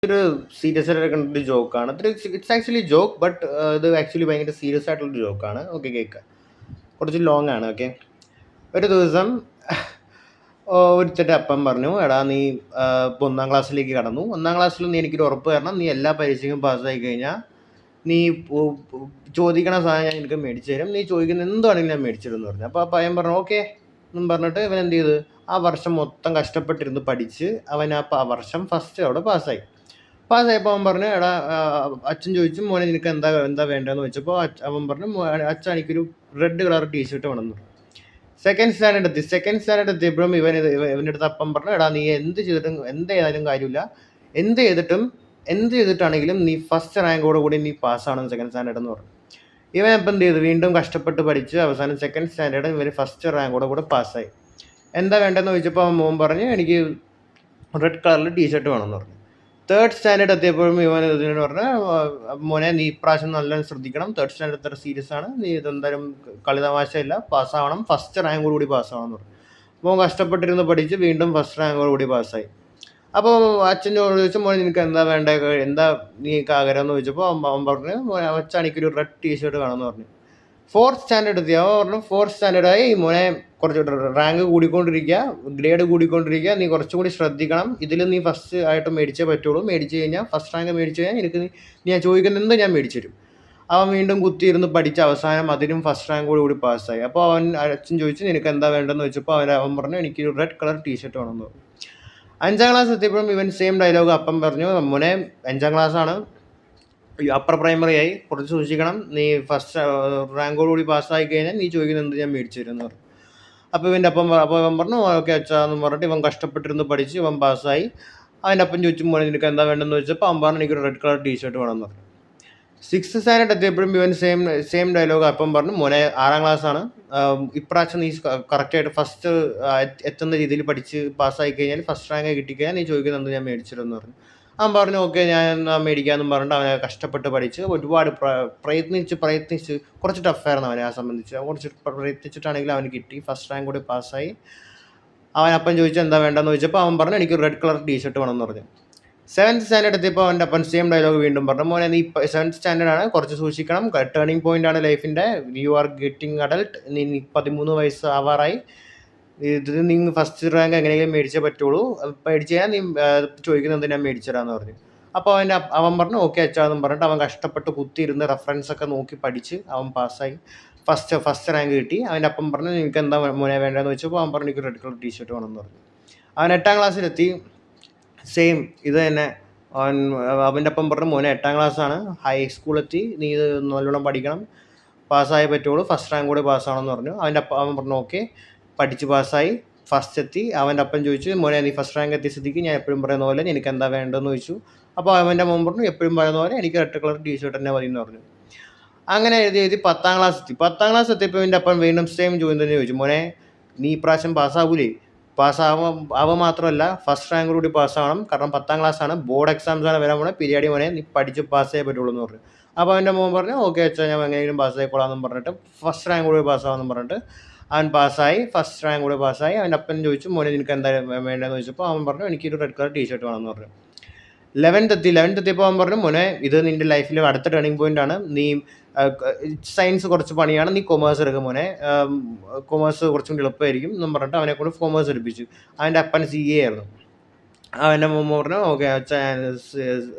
ഒരു സീരിയസ് ആയിട്ട് എടുക്കേണ്ട ഒരു ജോക്കാണ്. ഇറ്റ്സ് ആക്ച്വലി ജോക്ക്, ബട്ട് ഇത് ആക്ച്വലി ഭയങ്കര സീരിയസ് ആയിട്ടുള്ളൊരു ജോക്കാണ്. ഓക്കെ, കേൾക്കുക. കുറച്ച് ലോങ് ആണ്. ഓക്കെ. ഒരു ദിവസം ഒരുത്തൻ്റെ അപ്പം പറഞ്ഞു, എടാ നീ ഇപ്പോൾ 1ാം ക്ലാസ്സിലേക്ക് കടന്നു. 1ാം ക്ലാസ്സിൽ നീ എനിക്കൊരു ഉറപ്പ് തരണം, നീ എല്ലാ പരീക്ഷയ്ക്കും പാസ്സായി കഴിഞ്ഞാൽ നീ ചോദിക്കണ സാധനം ഞാൻ എനിക്ക് മേടിച്ചു തരും, നീ ചോദിക്കുന്ന എന്താണെങ്കിലും ഞാൻ മേടിച്ചു തരും എന്ന് പറഞ്ഞു. അപ്പോൾ ആ പയ്യൻ പറഞ്ഞു ഓക്കെ എന്നും പറഞ്ഞിട്ട് ഇവൻ എന്ത് ചെയ്ത്, ആ വർഷം മൊത്തം കഷ്ടപ്പെട്ടിരുന്ന് പഠിച്ച് അവൻ ആ വർഷം ഫസ്റ്റ് അവിടെ പാസ്സായപ്പോൾ അവൻ പറഞ്ഞു, എടാ അച്ഛൻ ചോദിച്ചു, മോനെ നിനക്ക് എന്താ വേണ്ടതെന്ന് ചോദിച്ചപ്പോൾ അവൻ പറഞ്ഞു, അച്ഛൻ എനിക്കൊരു റെഡ് കളർ ടീഷർട്ട് വേണമെന്ന് പറഞ്ഞു. സെക്കൻഡ് സ്റ്റാൻഡേർഡ് എത്തിയപ്പോഴും ഇവൻ്റെ അടുത്ത് അപ്പം പറഞ്ഞു, എടാ നീ എന്ത് ചെയ്താലും കാര്യമില്ല, എന്ത് ചെയ്തിട്ടാണെങ്കിലും നീ ഫസ്റ്റ് റാങ്കോട് കൂടി നീ പാസ്സാണെന്ന് സെക്കൻഡ് സ്റ്റാൻഡേർഡ് എന്ന് പറഞ്ഞു. ഇവൻ അപ്പം എന്ത് ചെയ്തു, വീണ്ടും കഷ്ടപ്പെട്ട് പഠിച്ച് അവസാനം സെക്കൻഡ് സ്റ്റാൻഡേർഡ് ഇവന് ഫസ്റ്റ് റാങ്കോടെ കൂടെ പാസ്സായി. എന്താ വേണ്ടതെന്ന് ചോദിച്ചപ്പോൾ അവൻ മോൻ പറഞ്ഞു, എനിക്ക് റെഡ് കളറിൽ ടീഷർട്ട് വേണമെന്ന് പറഞ്ഞു. തേർഡ് സ്റ്റാൻഡേർഡ് എത്തിയപ്പോഴും ഇവൻ ഇതിനോട് പറഞ്ഞ, മോനെ നീ ഇപ്രാവശ്യം നല്ലോണം ശ്രദ്ധിക്കണം, തേർഡ് സ്റ്റാൻഡേർഡ് അത്ര സീരിയസ് ആണ്, നീ ഇതെന്തായാലും കളിതമാശയില്ല, പാസ്സാവണം, ഫസ്റ്റ് റാങ്കോടുകൂടി പാസ്സാവണം എന്ന് പറഞ്ഞു. മോൻ കഷ്ടപ്പെട്ടിരുന്ന് പഠിച്ച് വീണ്ടും ഫസ്റ്റ് റാങ്കോടുകൂടി പാസ്സായി. അപ്പോൾ അച്ഛനോട് ചോദിച്ചു, മോനെ നിനക്ക് എന്താ വേണ്ടത്, എന്താ നീക്ക് ആഗ്രഹം എന്ന് ചോദിച്ചപ്പോൾ അവൻ പറഞ്ഞു, അച്ഛൻ എനിക്കൊരു റെഡ് ടീഷർട്ട് വേണമെന്ന് പറഞ്ഞു. ഫോർത്ത് സ്റ്റാൻഡേർഡ് എത്തി അവൻ പറഞ്ഞു, ഫോർത്ത് സ്റ്റാൻഡേർഡായി മോനെ കുറച്ച് റാങ്ക് കൂടിക്കൊണ്ടിരിക്കുക, ഗ്രേഡ് കൂടിക്കൊണ്ടിരിക്കുക, നീ കുറച്ചും കൂടി ശ്രദ്ധിക്കണം, ഇതിൽ നീ ഫസ്റ്റ് ആയിട്ട് മേടിച്ചേ പറ്റുള്ളൂ, മേടിച്ച് കഴിഞ്ഞാൽ ഫസ്റ്റ് റാങ്ക് മേടിച്ച് കഴിഞ്ഞാൽ എനിക്ക് ഞാൻ ചോദിക്കുന്നത് ഞാൻ മേടിച്ചു തരും. അവൻ വീണ്ടും കുത്തിയിരുന്ന് പഠിച്ച് അവസാനം അതിനും ഫസ്റ്റ് റാങ്ക് കൂടി പാസ്സായി. അപ്പോൾ അച്ഛൻ ചോദിച്ചു നിനക്ക് എന്താ വേണ്ടതെന്ന് ചോദിച്ചപ്പോൾ അവൻ പറഞ്ഞു, എനിക്ക് റെഡ് കളർ ടീഷർട്ട് വേണമെന്ന് പറഞ്ഞു. 5ാം ക്ലാസ് എത്തിയപ്പോഴും ഇവൻ സെയിം ഡയലോഗ് അപ്പം പറഞ്ഞു, മോനെ 5ാം ക്ലാസ്സാണ്, അപ്പർ പ്രൈമറി ആയി, കുറച്ച് സൂക്ഷിക്കണം, നീ ഫസ്റ്റ് റാങ്കോടുകൂടി പാസ്സായി കഴിഞ്ഞാൽ നീ ചോദിക്കുന്നത് എന്ത് ഞാൻ മേടിച്ചു തരും എന്ന് പറഞ്ഞു. അപ്പോൾ അവൻ പറഞ്ഞു ഓക്കെ അച്ഛാ എന്ന് പറഞ്ഞിട്ട് ഇവൻ കഷ്ടപ്പെട്ടിരുന്ന് പഠിച്ച് ഇവൻ പാസ്സായി. അവൻ്റെ അപ്പം ചോദിച്ചു, മോനെ നിനക്ക് എന്താ വേണ്ടെന്ന് ചോദിച്ചപ്പോൾ അവൻ പറഞ്ഞു എനിക്കൊരു റെഡ് കളർ ടീഷർട്ട് വേണമെന്ന് പറഞ്ഞു. 6th സ്റ്റാൻഡേർഡ് എത്തിയപ്പോഴും ഇവൻ സെയിം ഡയലോഗ് അപ്പം പറഞ്ഞു, മോനെ 6ാം ക്ലാസ്സാണ്, ഇപ്രാവശ്യം നീ കറക്റ്റായിട്ട് ഫസ്റ്റ് എത്തുന്ന രീതിയിൽ പഠിച്ച് പാസ്സായി കഴിഞ്ഞാൽ ഫസ്റ്റ് റാങ്ക് കിട്ടിക്കഴിഞ്ഞാൽ നീ ചോദിക്കുന്നത് ഞാൻ മേടിച്ചിരുന്നു പറഞ്ഞു. അവൻ പറഞ്ഞു ഓക്കെ ഞാൻ മേടിക്കാമെന്നും പറഞ്ഞിട്ട് അവനെ കഷ്ടപ്പെട്ട് പഠിച്ച് ഒരുപാട് പ്രയത്നിച്ച് കുറച്ച് ടഫായിരുന്നു അവനെ ആ സംബന്ധിച്ച്. കുറച്ച് പ്രയത്നിച്ചിട്ടാണെങ്കിലും അവന് കിട്ടി, ഫസ്റ്റ് റാങ്ക് കൂടി പാസ്സായി. അവൻ അപ്പം ചോദിച്ചാൽ എന്താ വേണ്ടെന്ന് ചോദിച്ചപ്പോൾ അവൻ പറഞ്ഞു എനിക്ക് റെഡ് കളർ ടീഷർട്ട് വേണമെന്ന് പറഞ്ഞു. 7th സ്റ്റാൻഡേർഡ് എത്തിയപ്പോൾ അവൻ്റെ അപ്പം സെയിം ഡയലോഗ് വീണ്ടും പറഞ്ഞു, മോനെ നീ 7th സ്റ്റാൻഡേർഡാണ്, കുറച്ച് സൂക്ഷിക്കണം, ടേണിംഗ് പോയിന്റ് ആണ് ലൈഫിൻ്റെ, യു ആർ ഗെറ്റിംഗ് അഡൾട്ട്, നീ 13 വയസ്സ് ആവാറായി, ഇത് നീ ഫസ്റ്റ് റാങ്ക് എങ്ങനെയെങ്കിലും മേടിച്ചേ പറ്റുള്ളൂ, മേടിച്ച് കഴിഞ്ഞാൽ നീ ചോദിക്കുന്നത് ഞാൻ മേടിച്ചു തരാമെന്ന് പറഞ്ഞു. അപ്പോൾ അവൻ പറഞ്ഞു ഓക്കെ അച്ഛാന്നും പറഞ്ഞിട്ട് അവൻ കഷ്ടപ്പെട്ട് കുത്തിയിരുന്ന് റെഫറൻസൊക്കെ നോക്കി പഠിച്ച് അവൻ പാസ്സായി, ഫസ്റ്റ് റാങ്ക് കിട്ടി. അവൻ്റെ അപ്പം പറഞ്ഞു നിനക്ക് എന്താ മോനെ വേണ്ടതെന്ന് വെച്ചപ്പോൾ അവൻ പറഞ്ഞു എനിക്ക് റെഡ് കളർ ടീഷർട്ട് വേണമെന്ന് പറഞ്ഞു. അവൻ 8ാം ക്ലാസ്സിലെത്തി, സെയിം ഇത് തന്നെ. അവൻ്റെ അപ്പം പറഞ്ഞു മോനെ 8ാം ക്ലാസ്സാണ്, ഹൈസ്കൂളെത്തി, നീ ഇത് നല്ലോണം പഠിക്കണം, പാസ്സായേ പറ്റുള്ളൂ, ഫസ്റ്റ് റാങ്ക് കൂടെ പാസ്സാവണമെന്ന് പറഞ്ഞു. അവൻ പറഞ്ഞു ഓക്കെ, പഠിച്ച് പാസ്സായി, ഫസ്റ്റ് എത്തി. അവൻ്റെ അപ്പം ചോദിച്ചു, മോനെ നീ ഫസ്റ്റ് റാങ്ക് എത്തിയ സ്ഥിതിക്ക് ഞാൻ എപ്പോഴും പറയുന്ന പോലെ എനിക്ക് എന്താ വേണ്ടതെന്ന് ചോദിച്ചു. അപ്പോൾ അവൻ്റെ മോൻ പറഞ്ഞു എപ്പോഴും പറയുന്ന പോലെ എനിക്ക് റെഡ് കളർ ടീഷർട്ട് തന്നെ മതി എന്ന് പറഞ്ഞു. അങ്ങനെ എഴുതി 10ാം ക്ലാസ് എത്തി. 10ാം ക്ലാസ് എത്തിയപ്പോൾ എൻ്റെ അപ്പം വീണ്ടും സെയിം തന്നെ ചോദിച്ചു, മോനെ നീ ഇപ്രാവശ്യം പാസ്സാവൂലേ, പാസ്സാവുക മാത്രമല്ല ഫസ്റ്റ് റാങ്ക് കൂടി പാസ്സാവണം, കാരണം 10ാം ക്ലാസ്സാണ്, ബോർഡ് എക്സാംസാണ് വരാൻ പോണേ, പിരിയാടി മോനെ നീ പഠിച്ച് പാസ്സായേ പറ്റുള്ളൂ എന്ന് പറഞ്ഞു. അപ്പോൾ അവൻ്റെ മോൻ പറഞ്ഞു ഓക്കെ അച്ഛാ ഞാൻ എങ്ങനെയെങ്കിലും പാസ്സായിക്കോളാമെന്നും പറഞ്ഞിട്ട് ഫസ്റ്റ് റാങ്ക് കൂടി പാസ്സാവെന്നും പറഞ്ഞിട്ട് അവൻ പാസ്സായി, ഫസ്റ്റ് റാങ്ക് കൂടി പാസ്സായി. അവൻ്റെ അപ്പൻ ചോദിച്ചു മോനെ നിനക്ക് എന്താ വേണ്ടതെന്ന് ചോദിച്ചപ്പോൾ അവൻ പറഞ്ഞു എനിക്കൊരു റെഡ് കളർ ടീഷർട്ട് വേണമെന്ന് പറഞ്ഞു. 11th എത്തിയപ്പോൾ അവൻ പറഞ്ഞു മോനെ ഇത് നിൻ്റെ ലൈഫിൽ അടുത്ത ടേണിംഗ് പോയിന്റ് ആണ്, നീ സയൻസ് കുറച്ച് പണിയാണ്, നീ കൊമേഴ്സ് എടുക്കും മോനെ, കൊമേഴ്സ് കുറച്ചും കൂടി എളുപ്പമായിരിക്കും എന്നും പറഞ്ഞിട്ട് അവനെ കൊണ്ട് കൊമേഴ്സ് എടുപ്പിച്ചു. അവൻ്റെ അപ്പൻ CA ആയിരുന്നു. അവൻ്റെ മോൻ പറഞ്ഞു ഓക്കെ അച്ഛൻ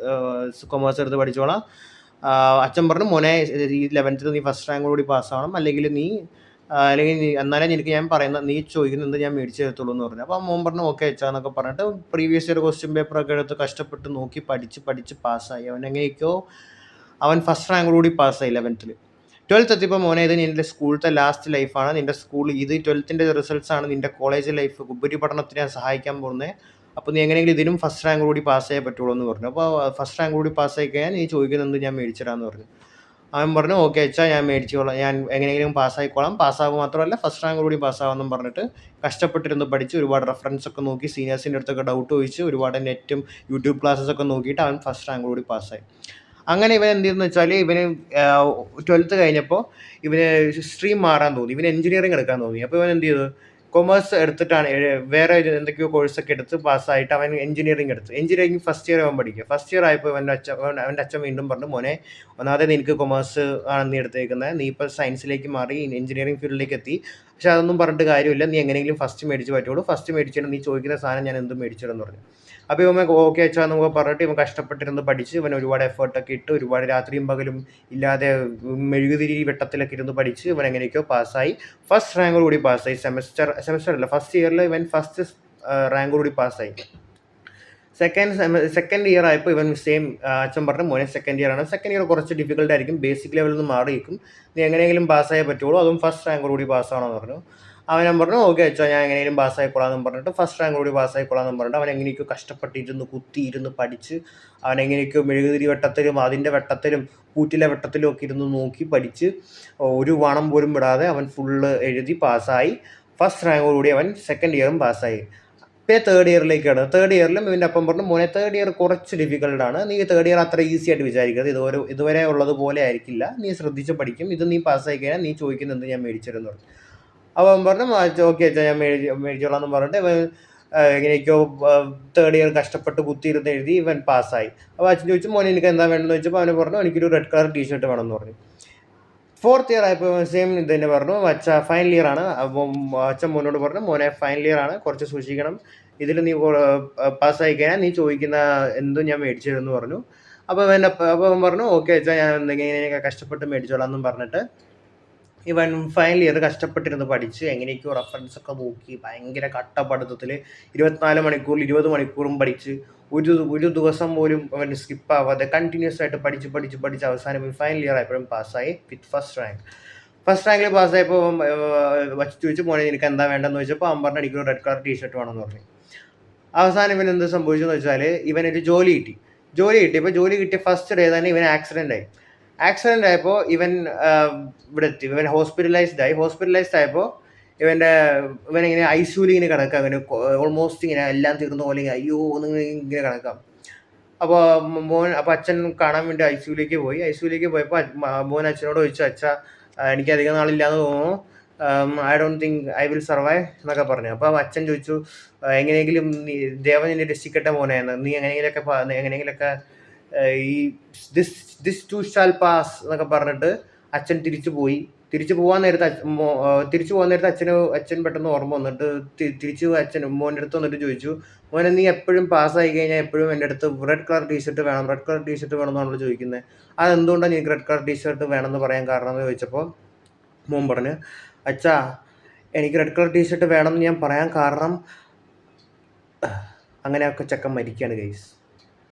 കൊമേഴ്സ് എടുത്ത് പഠിച്ചോളാം. അച്ഛൻ പറഞ്ഞു മോനെ ഈ 11th നീ ഫസ്റ്റ് റാങ്ക് കൂടി പാസ്സാവണം, അല്ലെങ്കിൽ എന്നാലേ എനിക്ക് ഞാൻ പറയുന്നത് നീ ചോദിക്കുന്നത് ഞാൻ മേടിച്ചു തരത്തുള്ളൂ എന്ന് പറഞ്ഞു. അപ്പോൾ മോൻ പറഞ്ഞു ഓക്കെ അച്ഛാ എന്നൊക്കെ പറഞ്ഞിട്ട് പ്രീവിയസ് ഇയർ ക്വസ്റ്റ്യൻ പേപ്പറൊക്കെ എടുത്ത് കഷ്ടപ്പെട്ട് നോക്കി പഠിച്ച് പാസ്സായി. അവൻ ഫസ്റ്റ് റാങ്ക് കൂടി പാസ്സായി 11th. 12th എത്തിയപ്പോൾ മോനെ ഇത് നിൻ്റെ സ്കൂളത്തെ ലാസ്റ്റ് ലൈഫാണ്, നിൻ്റെ സ്കൂൾ ഇത് 12th റിസൾട്ട്സാണ്, നിൻ്റെ കോളേജ് ലൈഫ് ഉപരിപഠനത്തിന് സഹായിക്കാൻ പോകുന്നത്, അപ്പോൾ നീ എങ്ങനെയെങ്കിലും ഇതിനും ഫസ്റ്റ് റാങ്ക് കൂടി പാസ്സായേ പറ്റുള്ളൂ എന്ന് പറഞ്ഞു. അപ്പോൾ ഫസ്റ്റ് റാങ്ക് കൂടി പാസ്സായി കഴിഞ്ഞാൽ നീ ചോദിക്കുന്നത് ഞാൻ മേടിച്ചിടാമെന്ന് പറഞ്ഞു. അവൻ പറഞ്ഞു ഓക്കെ അച്ഛാ ഞാൻ മേടിച്ചോളാം, ഞാൻ എങ്ങനെയെങ്കിലും പാസ്സായിക്കോളാം, പാസ്സാകുക മാത്രമല്ല ഫസ്റ്റ് റാങ്ക് കൂടി പാസ്സാകുമെന്നും പറഞ്ഞിട്ട് കഷ്ടപ്പെട്ടിരുന്ന് പഠിച്ച് ഒരുപാട് റെഫറൻസൊക്കെ നോക്കി സീനിയേഴ്സിൻ്റെ അടുത്തൊക്കെ ഡൗട്ട് ചോദിച്ച് ഒരുപാട് നെറ്റും യൂട്യൂബ് ക്ലാസ്സസൊക്കെ നോക്കിയിട്ട് അവൻ ഫസ്റ്റ് റാങ്ക് കൂടി പാസ്സായി. അങ്ങനെ ഇവൻ എന്ത് ചെയ്തെന്ന് വെച്ചാൽ ഇവന് 12th കഴിഞ്ഞപ്പോൾ ഇവന് സ്ട്രീം മാറാൻ തോന്നി, ഇവന് എഞ്ചിനീയറിംഗ് എടുക്കാൻ തോന്നി. അപ്പോൾ ഇവൻ എന്ത് ചെയ്തു, കൊമേഴ്സ് എടുത്തിട്ടാണ് വേറെ എന്തൊക്കെയോ കോഴ്സൊക്കെ എടുത്ത് പാസ്സായിട്ട് അവൻ എഞ്ചിനീയറിംഗ് എടുത്തു. എഞ്ചിനീയറിംഗ് ഫസ്റ്റ് ഇയർ അവൻ പഠിക്കുക. ഫസ്റ്റ് ഇയർ ആയപ്പോൾ അവൻ്റെ അച്ഛൻ വീണ്ടും പറഞ്ഞു, മോനെ ഒന്നാമതെ നിനക്ക് കൊമേഴ്സ് ആണ് നീ എടുത്തേക്കുന്നത്, നീ ഇപ്പോൾ സയൻസിലേക്ക് മാറി എഞ്ചിനീയറിംഗ് ഫീൽഡിലേക്ക് എത്തി. പക്ഷെ അതൊന്നും പറഞ്ഞിട്ട് കാര്യമില്ല, നീ എങ്ങനെയെങ്കിലും ഫസ്റ്റ് മേടിച്ച് പറ്റുള്ളൂ, ഫസ്റ്റ് മേടിച്ചിട്ട് നീ ചോദിക്കുന്ന സാധനം ഞാൻ എന്തും മേടിച്ചിടുമെന്ന് പറഞ്ഞു. അപ്പോൾ ഇവൻ ഓക്കെ അച്ഛാ എന്നൊക്കെ പറഞ്ഞിട്ട് ഇവൻ കഷ്ടപ്പെട്ടിരുന്ന് പഠിച്ച് ഇവൻ ഒരുപാട് എഫേർട്ടൊക്കെ ഇട്ട് ഒരുപാട് രാത്രിയും പകലും ഇല്ലാതെ മെഴുകുതിരി വെട്ടത്തിലൊക്കെ ഇരുന്ന് പഠിച്ച് ഇവൻ എങ്ങനെയൊക്കെയോ പാസ്സായി. ഫസ്റ്റ് റാങ്കോടുകൂടി പാസ്സായി. സെമസ്റ്റർ അല്ല, ഫസ്റ്റ് ഇയറിൽ ഇവൻ ഫസ്റ്റ് റാങ്കോടുകൂടി പാസ്സായി. സെക്കൻഡ് ഇയർ ആയപ്പോൾ ഇവൻ സെയിം അച്ഛൻ പറഞ്ഞു, മോനെ സെക്കൻഡ് ഇയർ ആണ്, സെക്കൻഡ് ഇയർ കുറച്ച് ഡിഫിക്കൽട്ട് ആയിരിക്കും, ബേസിക് ലെവലിൽ നിന്ന് മാറിയിരിക്കും, നീ എങ്ങനെയെങ്കിലും പാസ്സായേ പറ്റുള്ളൂ, അതും ഫസ്റ്റ് റാങ്കോടുകൂടി പാസ്സാണെന്ന് പറഞ്ഞു. അവൻ പറഞ്ഞു ഓക്കെ അച്ഛാ ഞാൻ എങ്ങനെയും പാസ്സായിക്കൊള്ളാമെന്ന് പറഞ്ഞിട്ട് ഫസ്റ്റ് റാങ്കോടുകൂടി പാസ്സായിക്കൊള്ളാമെന്ന് പറഞ്ഞിട്ട് അവൻ എങ്ങനെയൊക്കെയോ കഷ്ടപ്പെട്ടിരുന്ന് കുത്തിയിരുന്ന് പഠിച്ച് അവൻ എങ്ങനെയൊക്കെയോ മെഴുകുതിരി വെട്ടത്തിലും അതിൻ്റെ വെട്ടത്തിലും കൂറ്റിലെ വെട്ടത്തിലും ഒക്കെ ഇരുന്ന് നോക്കി പഠിച്ച് ഒരു വണം പോലും വിടാതെ അവൻ ഫുള്ള് എഴുതി പാസ്സായി. ഫസ്റ്റ് റാങ്കോടുകൂടി അവൻ സെക്കൻഡ് ഇയറും പാസ്സായി. ഇപ്പോൾ തേർഡ് ഇയറിലേക്കാണ്. തേർഡ് ഇയറിലും ഇവൻ്റെ അപ്പം പറഞ്ഞു, മോനെ തേർഡ് ഇയർ കുറച്ച് ഡിഫിക്കൽട്ടാണ്, നീ തേർഡ് ഇയർ അത്ര ഈസി ആയിട്ട് വിചാരിക്കരുത്, ഇതുവരെ ഉള്ളതുപോലെ ആയിരിക്കില്ല, നീ ശ്രദ്ധിച്ച് പഠിക്കും, ഇത് നീ പാസ്സായി കഴിഞ്ഞാൽ നീ ചോദിക്കുന്നത് എന്ത് ഞാൻ മേടിച്ചിരുന്നു പറഞ്ഞു. അപ്പോൾ അവൻ പറഞ്ഞു ഓക്കെ അച്ഛാ ഞാൻ മേടിച്ചോളാം എന്ന് പറഞ്ഞിട്ട് ഇവൻ എങ്ങനെയൊക്കെയോ തേർഡ് ഇയർ കഷ്ടപ്പെട്ട് കുത്തിയിരുന്ന് എഴുതി ഇവൻ പാസ്സായി. അപ്പോൾ അച്ഛൻ ചോദിച്ചു, മോനെ എനിക്ക് എന്താ വേണമെന്ന് ചോദിച്ചപ്പോൾ അവന് പറഞ്ഞു എനിക്കൊരു റെഡ് കളർ ടീഷർട്ട് വേണമെന്ന് പറഞ്ഞു. ഫോർത്ത് ഇയർ ആയപ്പോൾ സെയിം ഇത് തന്നെ പറഞ്ഞു, അച്ഛ ഫൈനൽ ഇയർ ആണ്. അപ്പം അച്ഛൻ മോനോട് പറഞ്ഞു, മോനെ ഫൈനൽ ഇയർ ആണ്, കുറച്ച് സൂക്ഷിക്കണം, ഇതിൽ നീ പാസ്സായി കഴിഞ്ഞാൽ നീ ചോദിക്കുന്ന എന്തും ഞാൻ മേടിച്ചു തരുമെന്ന് പറഞ്ഞു. അപ്പോൾ അവൻ പറഞ്ഞു ഓക്കെ അച്ഛാ ഞാൻ എന്തെങ്കിലും കഷ്ടപ്പെട്ട് മേടിച്ചോളാം എന്നും പറഞ്ഞിട്ട് ഇവൻ ഫൈനൽ ഇയർ കഷ്ടപ്പെട്ടിരുന്ന് പഠിച്ച് എങ്ങനെയൊക്കെയോ റെഫറൻസ് ഒക്കെ നോക്കി ഭയങ്കര കട്ട പഠിത്തത്തിൽ 24 മണിക്കൂറിൽ 20 മണിക്കൂറും പഠിച്ച് ഒരു ദിവസം പോലും അവൻ സ്കിപ്പാവാതെ കണ്ടിന്യൂസ് ആയിട്ട് പഠിച്ച് അവസാനം ഫൈനൽ ഇയർ ആയപ്പോഴും പാസ്സായി വിത്ത് ഫസ്റ്റ് റാങ്ക്. ഫസ്റ്റ് റാങ്കിൽ പാസ്സായപ്പോൾ വച്ച് ചോദിച്ചു, മോനെ എനിക്ക് എന്താ വേണ്ടെന്ന് ചോദിച്ചപ്പോൾ അവൻ പറഞ്ഞു എനിക്കൊരു റെഡ് കളർ ടീഷർട്ട് വേണമെന്ന് പറഞ്ഞു. അവസാനം ഇവൻ എന്ത് സംഭവിച്ചെന്ന് വെച്ചാൽ ഇവനൊരു ജോലി കിട്ടിയപ്പോൾ ജോലി കിട്ടിയ ഫസ്റ്റ് ഡേ തന്നെ ഇവൻ ആക്സിഡൻ്റ് ആയപ്പോൾ ഇവൻ ഇവിടെ എത്തി. ഇവൻ ഹോസ്പിറ്റലൈസ്ഡ് ആയപ്പോൾ ഇവനിങ്ങനെ ICUവിൽ ഇങ്ങനെ കിടക്കാം, അവന് ഓൾമോസ്റ്റ് ഇങ്ങനെ എല്ലാം തീർന്ന പോലെ അയ്യോ ഇങ്ങനെ കിടക്കാം. അപ്പോൾ അച്ഛൻ കാണാൻ വേണ്ടി ICUവിലേക്ക് പോയപ്പോൾ മോൻ അച്ഛനോട് ചോദിച്ചു, അച്ഛാ എനിക്ക് അധികം നാളില്ലാന്ന് തോന്നുന്നു, I don't think I will survive എന്നൊക്കെ പറഞ്ഞു. അപ്പോൾ അച്ഛൻ ചോദിച്ചു, എങ്ങനെയെങ്കിലും ദേവൻ നിന്നെ രക്ഷിക്കട്ടെ മോനെ, നീ എങ്ങനെയെങ്കിലൊക്കെ ഈ ദിസ് ടു ഷാൽ പാസ് എന്നൊക്കെ പറഞ്ഞിട്ട് അച്ഛൻ തിരിച്ചു പോകാൻ നേരത്ത് അച്ഛൻ പെട്ടെന്ന് ഓർമ്മ വന്നിട്ട് അച്ഛൻ മോൻ്റെ അടുത്ത് വന്നിട്ട് ചോദിച്ചു, മോനെ നീ എപ്പോഴും പാസ്സായി കഴിഞ്ഞാൽ എപ്പോഴും എൻ്റെ അടുത്ത് റെഡ് കളർ ടീഷർട്ട് വേണം എന്നാണല്ലോ ചോദിക്കുന്നത്, അതെന്തുകൊണ്ടാണ് എനിക്ക് റെഡ് കളർ ടീഷർട്ട് വേണമെന്ന് പറയാൻ കാരണം എന്ന് ചോദിച്ചപ്പോൾ മോൻ പറഞ്ഞു, അച്ഛാ എനിക്ക് റെഡ് കളർ ടീഷർട്ട് വേണമെന്ന് ഞാൻ പറയാൻ കാരണം അങ്ങനെയൊക്കെ ചെക്കൻ മരിക്കുകയാണ് ഗൈസ്.